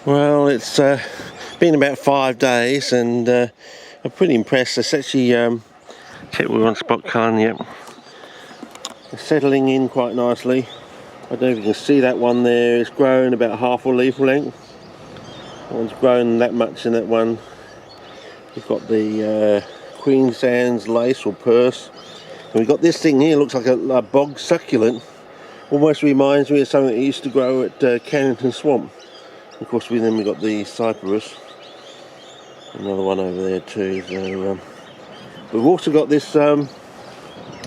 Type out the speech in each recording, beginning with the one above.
Well, it's been about 5 days and I'm pretty impressed. It's actually, check we're on spot colour yet. It's settling in quite nicely. I don't know if you can see that one there. It's grown about half a leaf length. That one's grown that much in that one. We've got the Queensland's lace or purse. And we've got this thing here, looks like a bog succulent. Almost reminds me of something that used to grow at Carrington Swamp. Of course, then we've got the cyperus. Another one over there too. So, we've also got this, I don't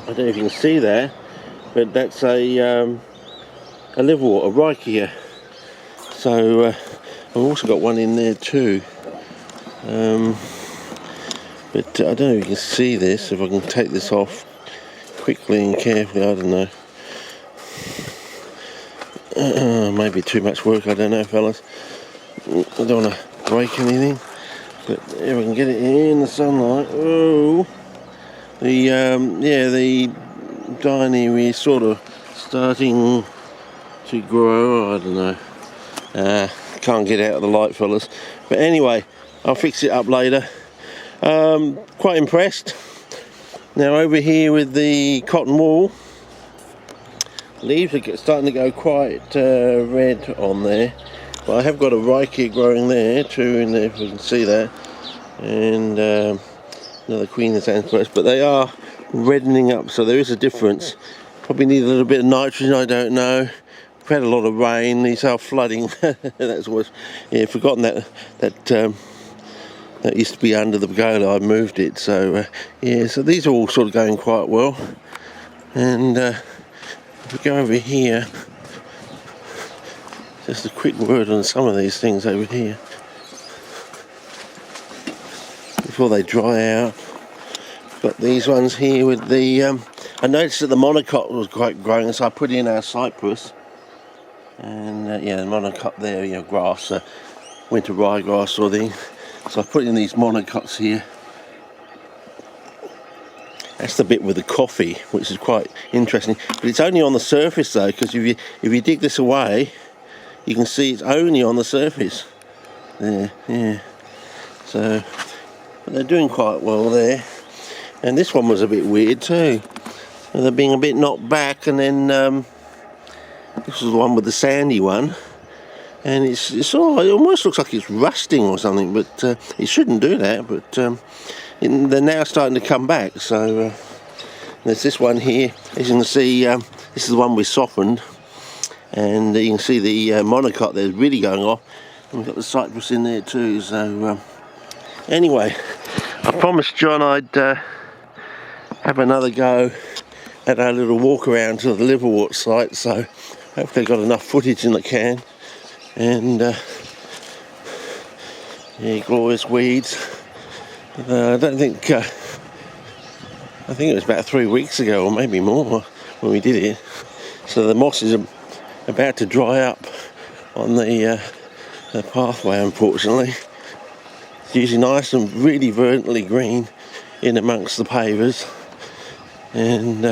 know if you can see there, but that's a liverwort, a Reikia. So I've also got one in there too. But I don't know if you can see this, if I can take this off quickly and carefully, I don't know. Maybe too much work, I don't know, fellas. I don't want to break anything, but if I can get it in the sunlight. Oh, the the dying area is sort of starting to grow. I don't know. Can't get out of the light, fellas. But anyway, I'll fix it up later. Quite impressed. Now over here with the cotton wool, leaves are starting to go quite red on there, but I have got a Reikia growing there too, in there if you can see that, and another Queensland purse, but they are reddening up, so there is a difference. Probably need a little bit of nitrogen, I don't know. We've had a lot of rain, these are flooding. That's always, yeah, forgotten that used to be under the pergola. I moved it, so yeah, so these are all sort of going quite well. And if we go over here, just a quick word on some of these things over here before they dry out. Got these ones here with the I noticed that the monocot was quite growing, so I put in our cypress, and yeah, the monocot there, you know, grass, winter ryegrass sort of thing. So I put in these monocots here. That's the bit with the coffee, which is quite interesting. But it's only on the surface though, because if you dig this away, you can see it's only on the surface. There, yeah. So, but they're doing quite well there. And this one was a bit weird too. They're being a bit knocked back, and then this was the one with the sandy one. And it almost looks like it's rusting or something, but it shouldn't do that. But they're now starting to come back. So there's this one here. As you can see, this is the one we softened, and you can see the monocot there's really going off. And we've got the cypress in there too. So anyway, I promised John I'd have another go at our little walk around to the liverwort site. So hopefully I got enough footage in the can. And yeah, glorious weeds. I don't think I think it was about 3 weeks ago, or maybe more, when we did it. So the moss is about to dry up on the pathway, unfortunately. It's usually nice and really verdantly green in amongst the pavers, and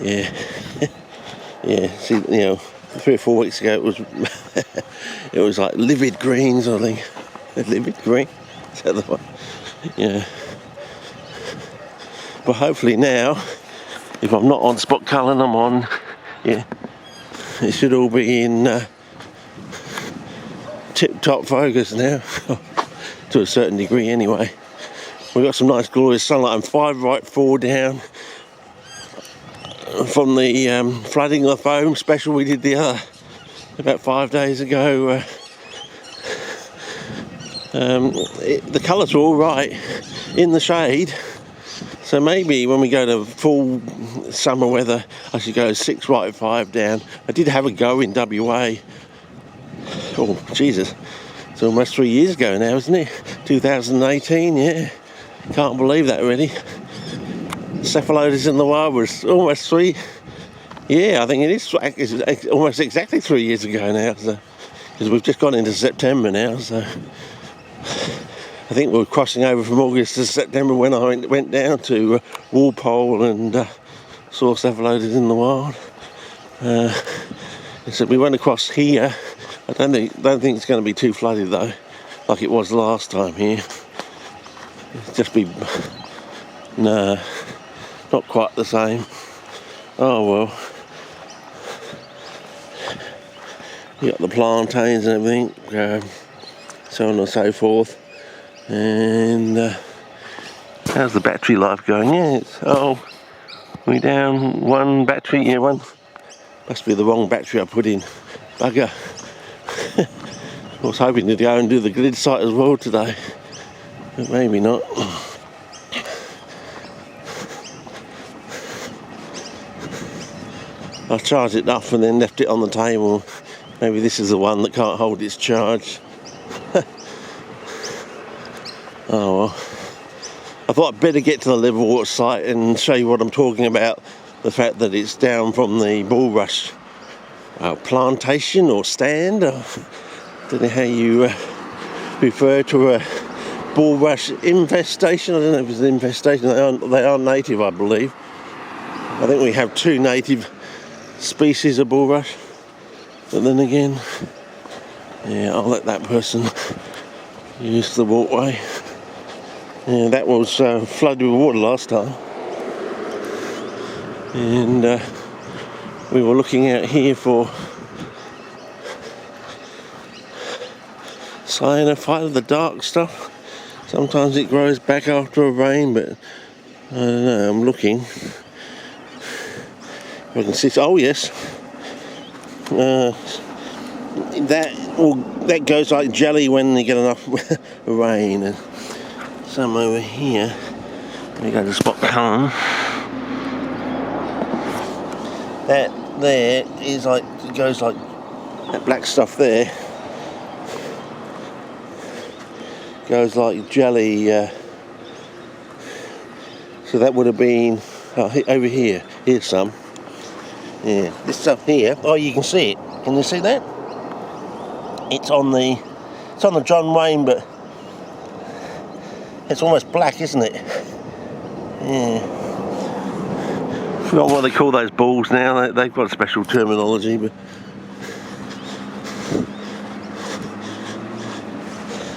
yeah. Yeah, see, you know, 3 or 4 weeks ago it was like livid greens, I think. Livid green? Is that the one? Yeah. But hopefully now, if I'm not on spot colour and I'm on, yeah, it should all be in tip-top focus now, to a certain degree anyway. We've got some nice glorious sunlight. I'm 5 right, 4 down from the flooding the foam special we did about 5 days ago. The colours are all right in the shade, so maybe when we go to full summer weather I should go 6 right, 5 down. I did have a go in WA, oh Jesus, it's almost 3 years ago now, isn't it? 2018, yeah, can't believe that already. Cephalotes in the wild was almost 3, yeah, I think it is, it's almost exactly 3 years ago now, so, because we've just gone into September now, so I think we're crossing over from August to September when I went down to Walpole and saw cephalotes in the wild. So we went across here I don't think it's going to be too flooded though, like it was last time here. It's just be, nah, not quite the same. Oh well. You got the plantains and everything, so on and so forth. And how's the battery life going? Yeah, we down one battery. Yeah, one. Must be the wrong battery I put in. Bugger. I was hoping to go and do the GLID-Site as well today, but maybe not. I charged it up and then left it on the table. Maybe this is the one that can't hold its charge. Oh well. I thought I'd better get to the LIVERWORT site and show you what I'm talking about. The fact that it's down from the bulrush plantation or stand. I don't know how you refer to a bulrush infestation. I don't know if it's an infestation. They are native, I believe. I think we have 2 native species of bulrush. But then again, yeah, I'll let that person use the walkway. Yeah, that was flooded with water last time. And we were looking out here for cyanophyte of the dark stuff. Sometimes it grows back after a rain, but I don't know, I'm looking. If I can see, oh yes. That goes like jelly when you get enough rain. And some over here, we go to spot colour. That there is like, it goes like that black stuff there. Goes like jelly. So that would have been over here. Here's some. Yeah, this stuff here. Oh, you can see it. Can you see that? It's on the John Wayne, but it's almost black, isn't it? Yeah. Forgot what they call those balls now. They've got a special terminology, but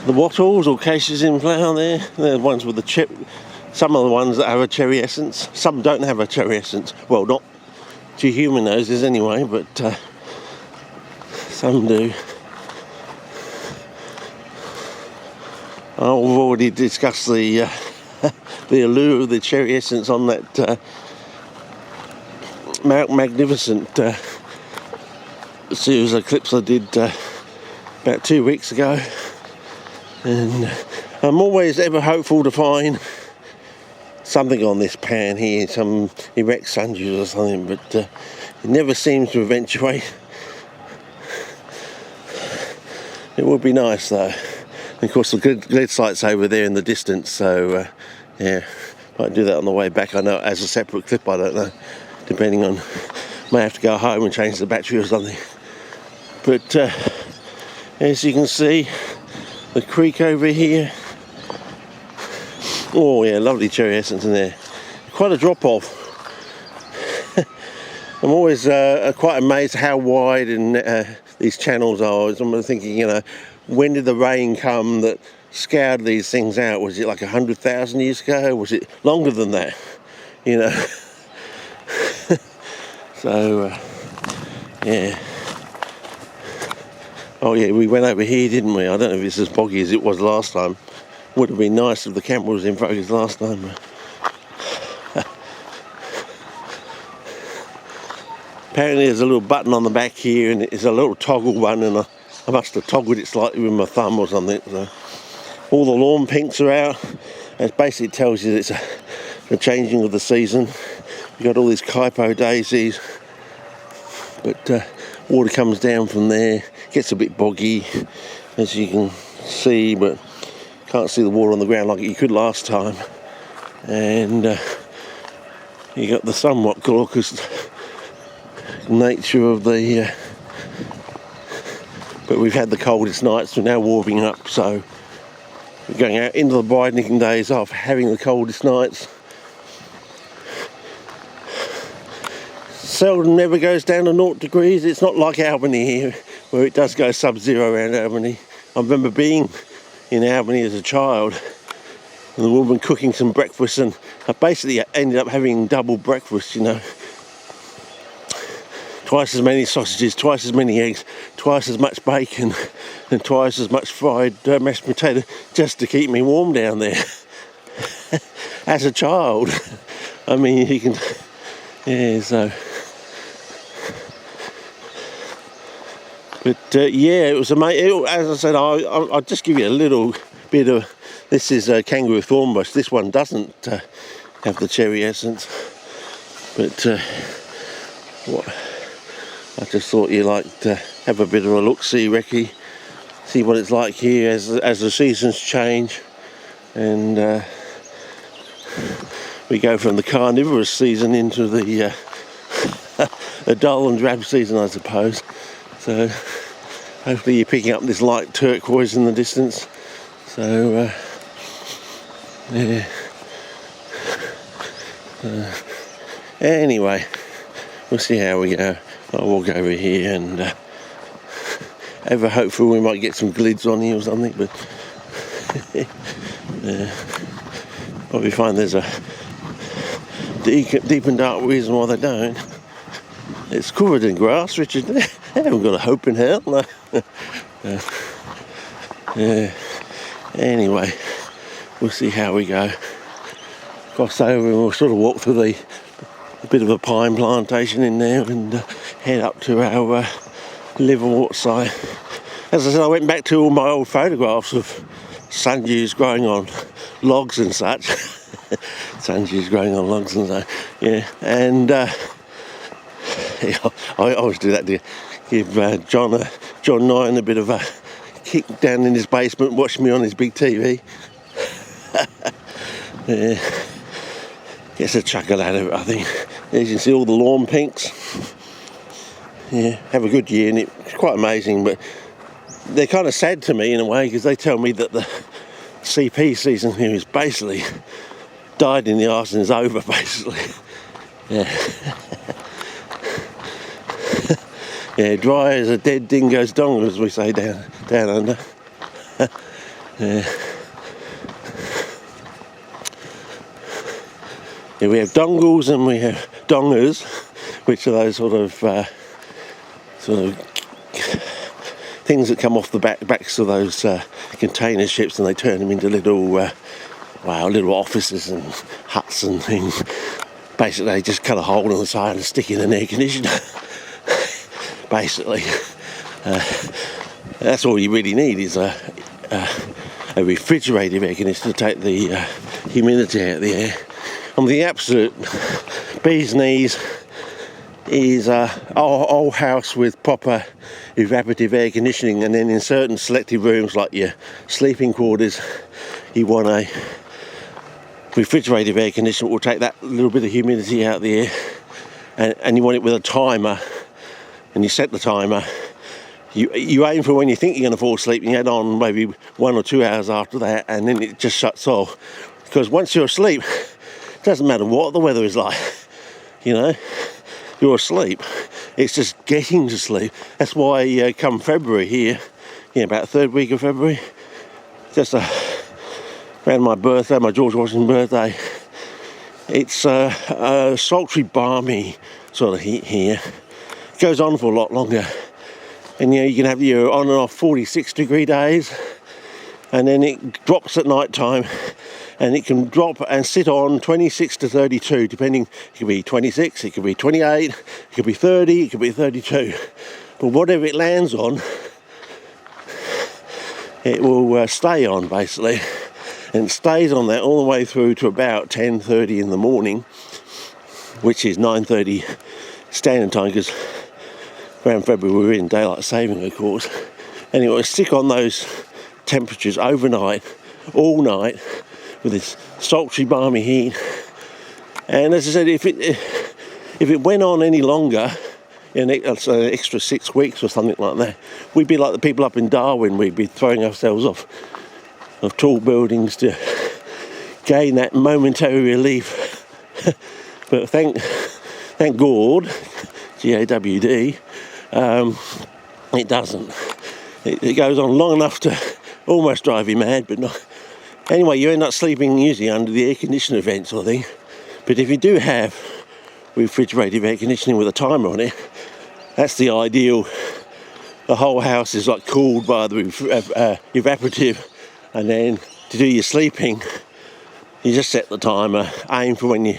the wattles or caches in flower there. They're the ones with the chip. Some of the ones that have a cherry essence. Some don't have a cherry essence. Well, not to human noses anyway, but some do. Oh, we've already discussed the allure of the cherry essence on that magnificent series of clips I did about 2 weeks ago. And I'm always ever hopeful to find something on this pan here, some erect sundews or something, but it never seems to eventuate. It would be nice though. And of course the GLID-Site's over there in the distance, so yeah, might do that on the way back. I know as a separate clip, I don't know, depending on, may have to go home and change the battery or something. But as you can see, the creek over here. Oh yeah, lovely cherry essence in there. Quite a drop off. I'm always quite amazed how wide and these channels are. I'm thinking, you know, when did the rain come that scoured these things out? Was it like 100,000 years ago? Was it longer than that? You know. So yeah. Oh yeah, we went over here, didn't we? I don't know if it's as boggy as it was last time. Would have been nice if the camera was in focus last time. Apparently there's a little button on the back here, and it's a little toggle one, and I must have toggled it slightly with my thumb or something. So all the lawn pinks are out. It basically tells you that it's the changing of the season. You've got all these kypo daisies, but water comes down from there. Gets a bit boggy, as you can see, but can't see the water on the ground like you could last time. And you got the somewhat glaucous nature of the but we've had the coldest nights. We're now warming up, so we're going out into the widening days after having the coldest nights. Seldom never goes down to 0 degrees. It's not like Albany here where it does go sub-zero around Albany. I remember being in Albany as a child, and the woman cooking some breakfast, and I basically ended up having double breakfast, you know. Twice as many sausages, twice as many eggs, twice as much bacon, and twice as much fried mashed potato, just to keep me warm down there. As a child. I mean, you can, yeah, so. But yeah, it was amazing. As I said, I'll just give you a little bit of, this is kangaroo thorn bush. This one doesn't have the cherry essence. But what, I just thought you'd like to have a bit of a look-see, recce, see what it's like here as the seasons change. And we go from the carnivorous season into the dull and drab season, I suppose. So hopefully you're picking up this light turquoise in the distance. So yeah. Anyway, we'll see how we go. I'll walk over here and ever hopeful we might get some glids on here or something, but probably find there's a deep and dark reason why they don't. It's covered in grass, Richard. They haven't got a hope in hell, no. Anyway, we'll see how we go. Cross over and we'll sort of walk through a bit of a pine plantation in there and head up to our liverwort site. As I said, I went back to all my old photographs of sundews growing on logs and such. Sundews growing on logs and such, yeah. And yeah, I always do that to give John Nine a bit of a kick down in his basement, watch me on his big TV. Yeah. Gets a chuckle out of it, I think. As you can see, all the lawn pinks. Yeah, have a good year, and it's quite amazing, but they're kind of sad to me in a way, because they tell me that the CP season here is basically died in the arse and is over, basically. Yeah. Yeah, dry as a dead dingo's dong, as we say down under. Yeah. Yeah, we have dongles and we have dongers, which are those sort of things that come off the backs of those container ships, and they turn them into little little offices and huts and things. Basically, they just cut a hole in the side and stick in an air conditioner. Basically, that's all you really need is a refrigerated air conditioner to take the humidity out of the air. And the absolute bee's knees is our old house with proper evaporative air conditioning, and then in certain selected rooms like your sleeping quarters you want a refrigerated air conditioner that will take that little bit of humidity out of the air, and you want it with a timer, and you set the timer. You aim for when you think you're going to fall asleep, and you add on maybe 1 or 2 hours after that, and then it just shuts off. Because once you're asleep, it doesn't matter what the weather is like, you know, you're asleep. It's just getting to sleep. That's why come February here, about the third week of February, just around my birthday, my George Washington birthday, it's a sultry, balmy sort of heat here. It goes on for a lot longer. And you can have your on and off 46-degree days, and then it drops at night time, and it can drop and sit on 26 to 32, depending. It could be 26, it could be 28, it could be 30, it could be 32. But whatever it lands on, it will stay on, basically. And it stays on that all the way through to about 10:30 in the morning, which is 9:30 standard time, because around February we're in daylight saving, of course. And it will stick on those temperatures overnight, all night, with this sultry, balmy heat. And as I said, if it went on any longer, an extra 6 weeks or something like that, we'd be like the people up in Darwin. We'd be throwing ourselves off of tall buildings to gain that momentary relief. But thank God, GAWD, It doesn't. It goes on long enough to almost drive you mad, but not. Anyway, you end up sleeping usually under the air conditioner vent sort of thing. But if you do have refrigerated air conditioning with a timer on it, that's the ideal. The whole house is like cooled by the evaporative, and then to do your sleeping, you just set the timer, aim for when you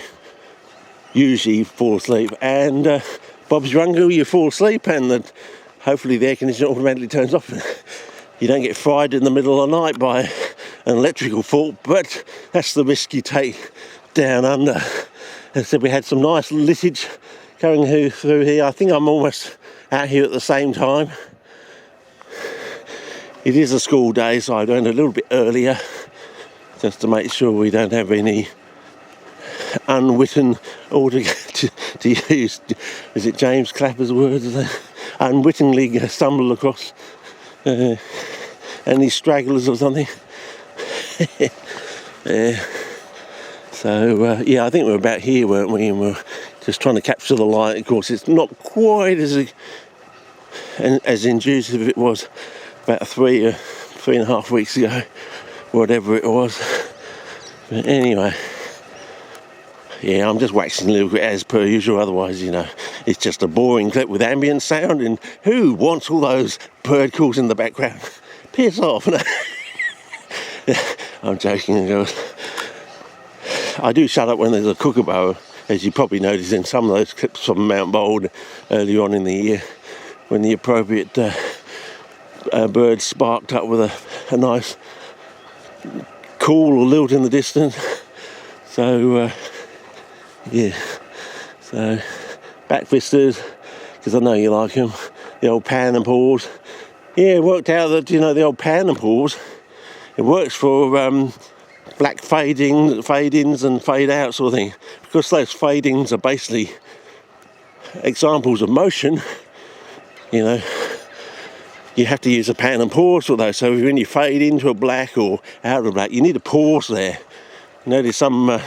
usually fall asleep, and Bob's your uncle, you fall asleep, and hopefully the air conditioner automatically turns off. You don't get fried in the middle of the night by an electrical fault, but that's the risk you take down under. As I said, we had some nice littage going through here. I think I'm almost out here at the same time. It is a school day, so I went a little bit earlier just to make sure we don't have any unwitting, or to use, is it James Clapper's words, unwittingly stumble across any stragglers or something. So yeah, I think we're about here, weren't we? And we're just trying to capture the light. Of course, it's not quite as inducive as it was about 3.5 weeks ago, whatever it was. But anyway, yeah, I'm just waxing lyrical as per usual. Otherwise, you know, it's just a boring clip with ambient sound, and who wants all those bird calls in the background? Piss off. I'm joking, girls. I do shut up when there's a kookaburra, as you probably noticed in some of those clips from Mount Bold earlier on in the year, when the appropriate bird sparked up with a nice call or lilt in the distance. So yeah, so back vistas, because I know you like them, the old pan and pause. Yeah, it worked out that, you know, the old pan and pause, it works for black fade-ins and fade-out sort of thing, because those fade-ins are basically examples of motion. You know, you have to use a pan and pause for those. So when you fade into a black or out of black, you need a pause there. You know, there's some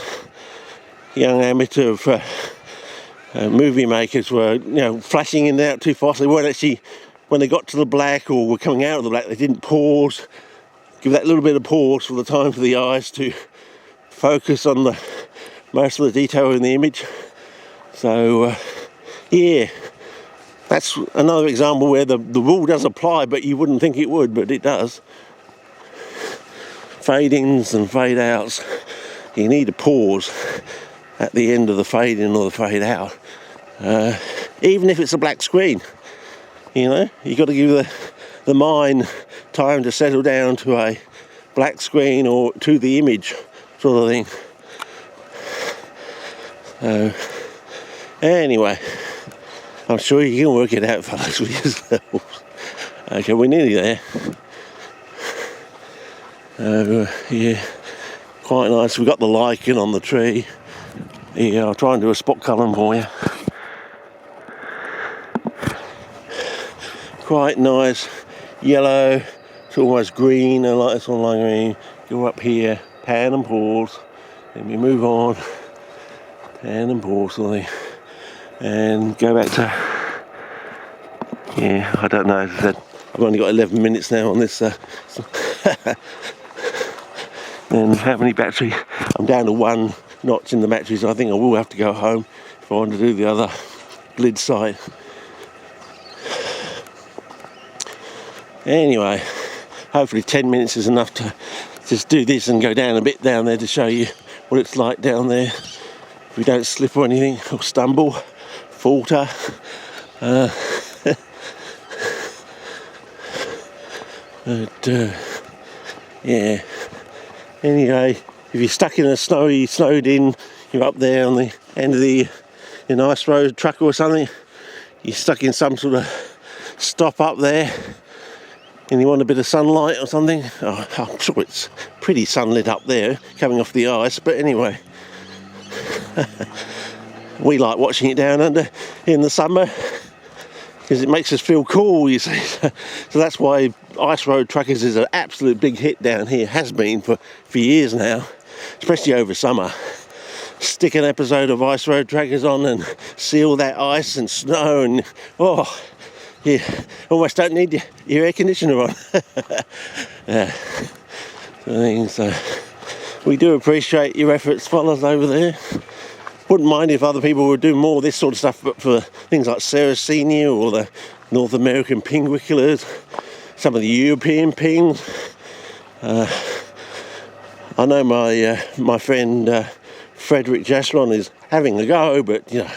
young amateur movie makers were, you know, flashing in and out too fast. They weren't actually, when they got to the black or were coming out of the black, they didn't pause, give that little bit of pause for the time for the eyes to focus on the most of the detail in the image. So yeah, that's another example where the rule does apply, but you wouldn't think it would, but it does. Fade-ins and fade-outs, you need a pause at the end of the fade-in or the fade-out. Even if it's a black screen, you know, you've got to give the mind time to settle down to a black screen or to the image sort of thing. So anyway, I'm sure you can work it out, fellas, with yourselves. Okay, we're nearly there. Yeah, quite nice. We've got the lichen on the tree. Yeah, I'll try and do a spot colour for you. Quite nice, yellow, it's almost green, I like this one, like green. Go up here, pan and pause, then we move on, pan and pause something, and go back to, yeah, I don't know, as I said, I've only got 11 minutes now on this, and how many battery, I'm down to 1 notch in the batteries. I think I will have to go home if I want to do the other GLID-Site. Anyway, hopefully 10 minutes is enough to just do this and go down a bit down there to show you what it's like down there. If we don't slip or anything, or stumble, falter. But yeah, anyway, if you're stuck in a snowed in, you're up there on the end of the ice road truck or something, you're stuck in some sort of stop up there, and you want a bit of sunlight or something. Oh, I'm sure it's pretty sunlit up there, coming off the ice, but anyway. We like watching it down under in the summer, because it makes us feel cool, you see. So that's why ice road truckers is an absolute big hit down here, has been for years now, especially over summer. Stick an episode of Ice Road Trackers on and seal that ice and snow, and oh, you almost don't need your air conditioner on. Yeah. So we do appreciate your efforts, fellas, over there. Wouldn't mind if other people would do more of this sort of stuff, but for things like Sarracenia or the North American pinguiculars, some of the European pings. I know my friend Frederick Jasron is having a go, but you know,